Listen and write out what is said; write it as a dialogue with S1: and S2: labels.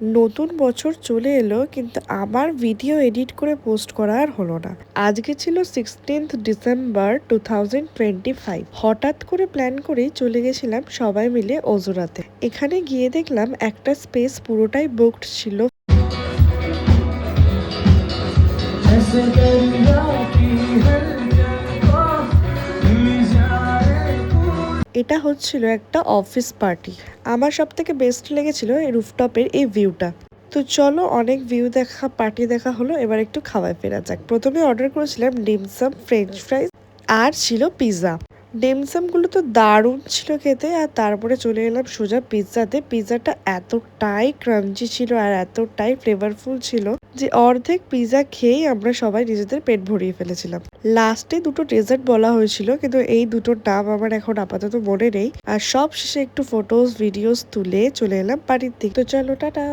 S1: নতুন বছর চলে এলো কিন্তু আমার ভিডিও এডিট করে পোস্ট করা আর হলো না। আজকে ছিল 16th ডিসেম্বর 2025। হঠাৎ করে প্ল্যান করেই চলে গেছিলাম সবাই মিলে ওজোরাতে। এখানে গিয়ে দেখলাম একটা স্পেস পুরোটাই বুকড ছিল। এটা হচ্ছিল একটা অফিস পার্টি। আমার সব থেকে বেস্ট লেগেছিল এই রুফটপের এই ভিউটা। তো চলো, অনেক ভিউ দেখা পার্টি দেখা হলো, এবার একটু খাওয়ায় ফেরা যাক। প্রথমে অর্ডার করেছিলাম ডিমসাম, ফ্রেঞ্চ ফ্রাইজ আর ছিল পিৎজা। ডিমসামগুলো তো দারুণ ছিল খেতে, আর তারপরে চলে এলাম সোজা পিৎজাতে। পিৎজাটা এতটাই ক্রাঞ্চি ছিল আর এতটাই ফ্লেভারফুল ছিল যে অর্ধেক পিৎজা খেয়েই আমরা সবাই নিজেদের পেট ভরিয়ে ফেলেছিলাম। লাস্টে দুটো ডেজার্ট বলা হয়েছিল, কিন্তু এই দুটোর নাম আমার এখন আপাতত মনে নেই। আর সব শেষে একটু ফটোস ভিডিওস তুলে চলে এলাম বাড়ির দিকে। তো চলো, টাটা।